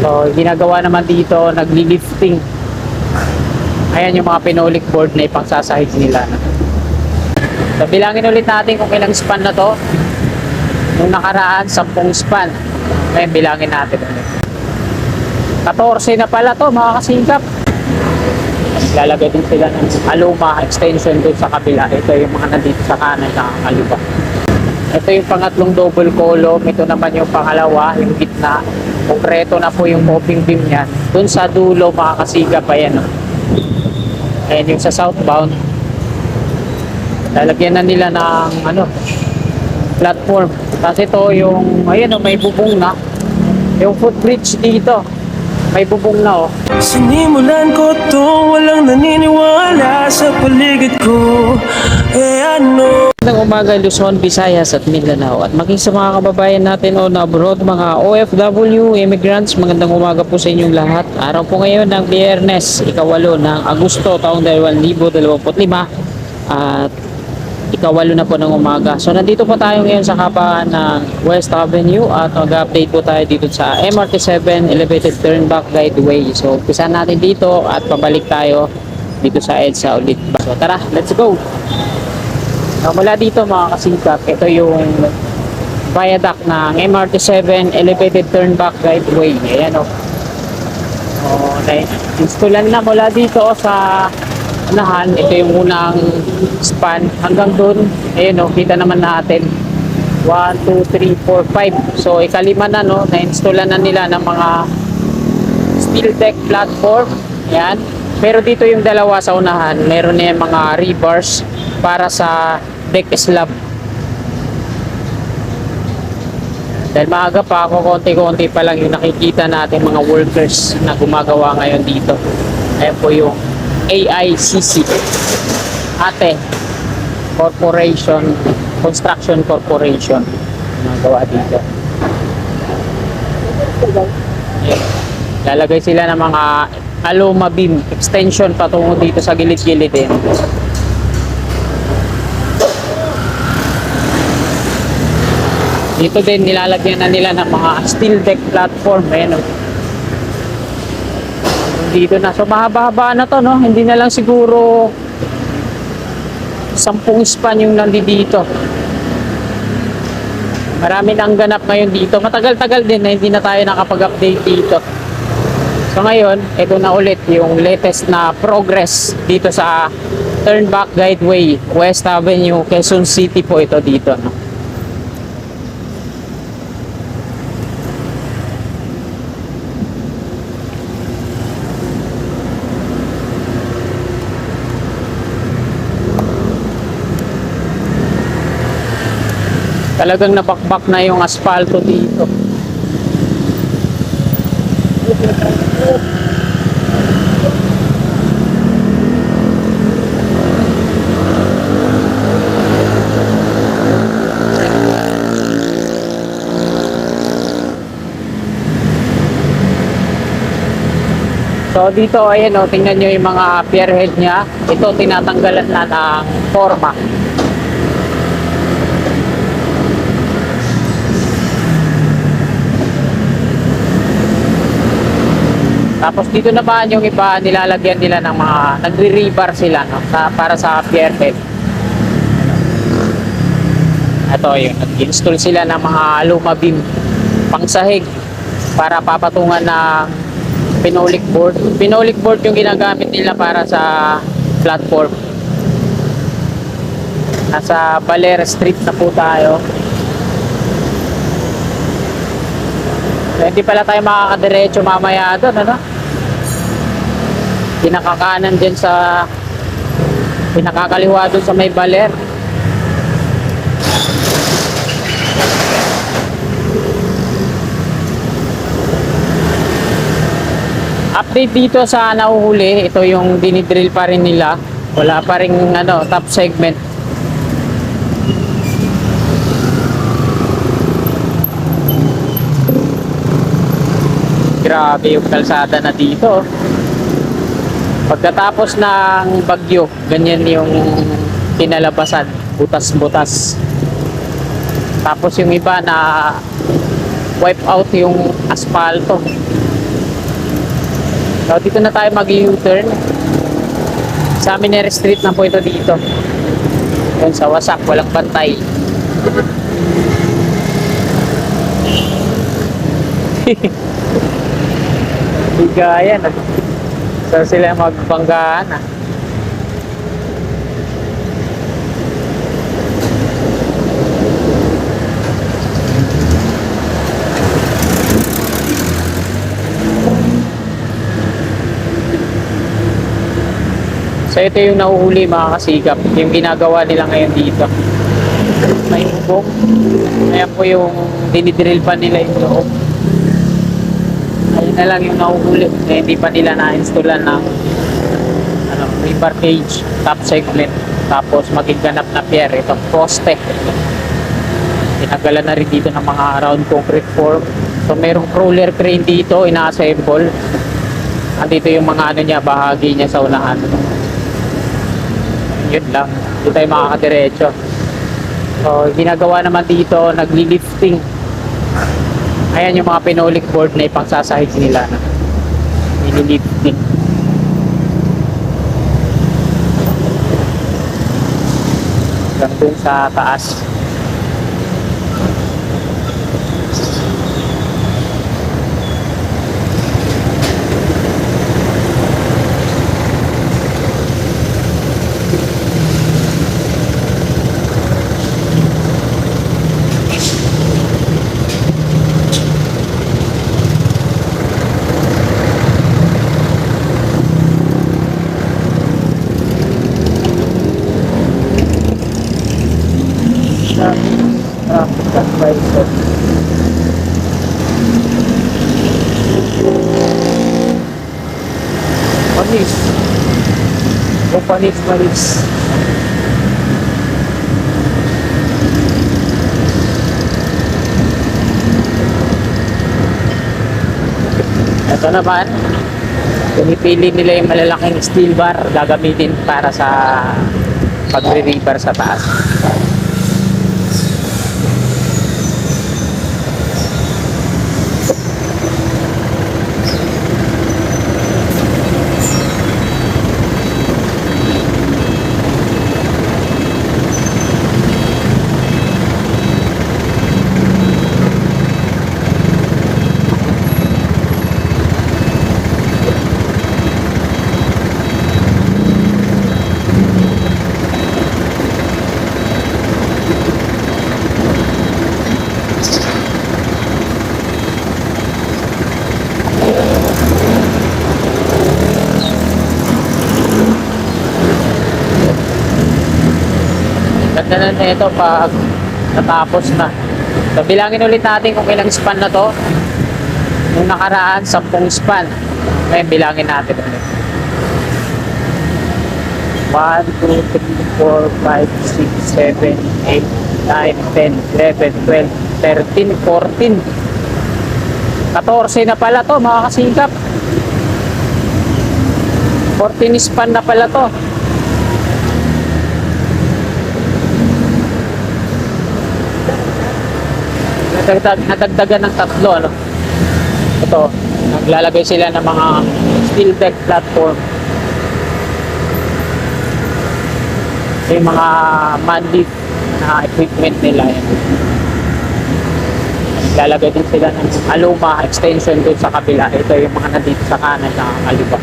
So ginagawa naman dito, nagli-lifting. Ayan yung mga pinolik board na ipangsasahig nila. So bilangin ulit natin kung ilang span na to. Nung nakaraan, 10 span. Ngayon bilangin natin ulit. 14 na pala to mga kasingkap. Lalagay din sila ng aluma extension doon sa kabila. Ito yung mga nandito sa kanan na kaliba. Ito yung pangatlong double column. Ito naman yung pangalawa, yung gitna. Konkreto na po yung coping beam niyan. Doon sa dulo mga kasingkap, ayan o. Ayan yung sa southbound. Lalagyan na nila ng platform. Kasi ito yung, ayan o, may bubong na. Yung footbridge dito. May bubong na oh. Sinimulan ko to, walang naniniwala sa paligid ko. Ano? Magandang umaga Luzon, Visayas at Mindanao. At maging sa mga kababayan natin o na abroad, mga OFW, immigrants, magandang umaga po sa inyong lahat. Araw po ngayon ng Biyernes, ika-8 ng Agosto, taong 2025. At ika-8 na po ng umaga. So nandito po tayo ngayon sa kapaan ng West Avenue at mag-update po tayo dito sa MRT7 Elevated Turnback Guideway. So umpisa natin dito at pabalik tayo dito sa EDSA ulit. So tara, let's go! So, mula dito mga kasingkap, ito yung viaduct ng MRT7 Elevated Turnback Guideway. Ayan o. Installan na mula dito sa unahan. Ito yung unang span hanggang dun. Ayan o, kita naman natin 1, 2, 3, 4, 5. So ikalima na no, na-installan na nila ng mga steel deck platform. Ayan. Pero dito yung dalawa sa unahan, meron na yung mga rebars para sa deck slab. Dahil maaga pa ako, konti-konti pa lang yung nakikita natin mga workers na gumagawa ngayon dito. Ayan po yung AICC, Ate Corporation, Construction Corporation, gumagawa dito. Ayan. Lalagay sila ng mga aluma beam extension patungo dito sa gilid-gilid din. Dito din nilalagyan na nila ng mga steel deck platform. Ayan, dito na. So mahaba-haba na to no. Hindi na lang siguro 10 span yung nandito. Marami nang ganap ngayon dito. Matagal-tagal din na hindi na tayo nakapag-update dito. So ngayon, ito na ulit yung latest na progress dito sa Turnback Guideway, West Avenue, Quezon City po ito dito. No? Talagang nabakbak na yung asfalto dito. So dito ayan o, tingnan nyo yung mga pier head nya. Ito tinatanggalan na ng forma. Tapos dito naman yung iba nilalagyan nila ng mga nagre-rebar sila no, para sa pier head. Ito yung nag-install sila ng mga aluma beam pangsahig para papatungan ng pinolik board. Pinolik board yung ginagamit nila para sa platform. Nasa Valera Street na po tayo. So, hindi pala tayo makakadiretso mamaya doon, ano? Pinakakanan din sa pinakakaliwa doon sa may baler. Update dito sa nahuhuli, ito yung dinidrill pa rin nila. Wala pa rin top segment. Grabe yung kalsada na dito. Pagkatapos ng bagyo, ganyan yung kinalabasan, butas-butas. Tapos yung iba na wipe out yung asfalto. So, dito na tayo mag-U-turn. Sa Minera Street na po ito dito. Yun, sa wasak, walang bantay. Bigayan. So, sila magbanggaan ah. So ito yung nahuhuli mga kasikap, yung ginagawa nila ngayon dito. May hubog. Ayan po yung dinidrill pa nila yung loob. Ayun na lang yung nahuhuli. Eh, hindi pa nila na-installan ng rebar cage, top segment. Tapos maging ganap na pier, itong poste. Tinagalan na rin dito ng mga round concrete form. So mayroong crawler crane dito, ina-assemble. Andito yung mga niya, bahagi niya sa unahan. Yun lang, hindi tayo makakadiretso. So ginagawa naman dito, nagli-lifting. Ayan yung mga pinolik board na ipangsasahig nila na nililifting. Hanggang dun sa taas. Traffic advisor. Panis. O panis. Ito naman, pinipili nila yung malalaking steel bar gagamitin para sa pagre-rebar sa taas. Ganda na ito pag natapos na. So, bilangin ulit natin kung ilang span na to. Nung nakaraan, 10 span. Ngayon, bilangin natin ulit. 1, 2, 3, 4, 5, 6, 7, 8, 9, 10, 11, 12, 13, 14. 14 na pala to mga kasikap. 14 span na pala to. Nadagdagan ng tatlo, ano. Ito, naglalagay sila ng mga steel deck platform. Ito yung mga man-lift na equipment nila. Yan. Naglalagay din sila ng aluma extension doon sa kabila. Ito yung mga nandito sa kanan na kaliwa.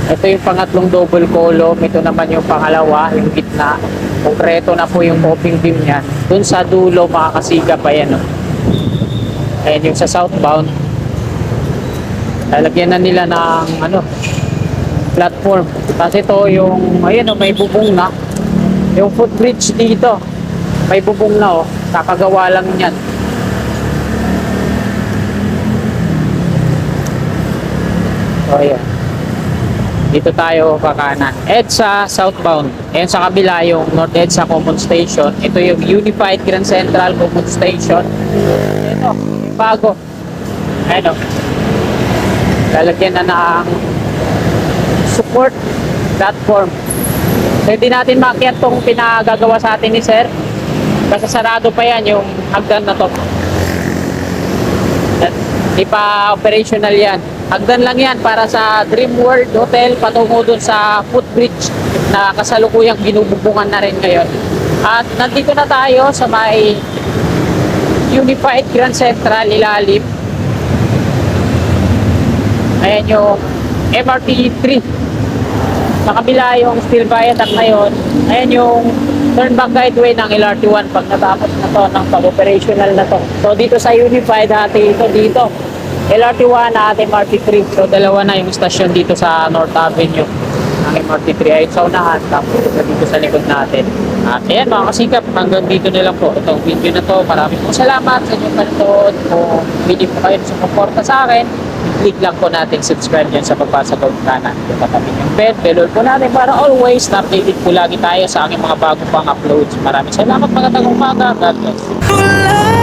Ito yung pangatlong double column. Ito naman yung pangalawa, yung gitna. Konkreto na po yung coping beam niya. Doon sa dulo, mga kasigap, ayan o. Ayan yung sa southbound. Lalagyan na nila ng platform. Kasi ito yung, ayan o, may bubong na. Yung footbridge dito, may bubong na o. Kakagawa lang yan. So, ayan. Dito tayo kakanan. EDSA southbound. Ayan sa kabila yung North EDSA Common Station. Ito yung Unified Grand Central Common Station. Ito, yung bago. Ayan o. lalagyan na ng support platform. So, hindi natin maakyat tong pinagagawa sa atin ni sir kasi sarado pa yan yung hagdan na to. Di pa operational yan. Hagdan lang yan para sa Dream World Hotel patungo dun sa footbridge na kasalukuyang binububungan na rin ngayon. At nandito na tayo sa may Unified Grand Central ilalim. Ayan yung MRT 3. Sa kabila yung steel viaduct ngayon. Ayan yung turnback guideway ng LRT1 pag natapos na to ng pag-operational na to. So dito sa Unified hati ito dito. LRT1 at MRT3. So dalawa na yung stasyon dito sa North Avenue ng MRT3 ay sa unahan tapos dito sa likod natin. At ayan mga kasikap, hanggang dito na lang po itong video na to. Maraming po salamat sa inyong panonood. Kung hindi po kayo sumuporta sa akin, click lang po natin subscribe dyan sa pagbasa ko kanan. Yung katabi yung bell po natin para always na updated po lagi tayo sa aking mga bago pang uploads. Maraming salamat, magandang umaga. God bless. Wala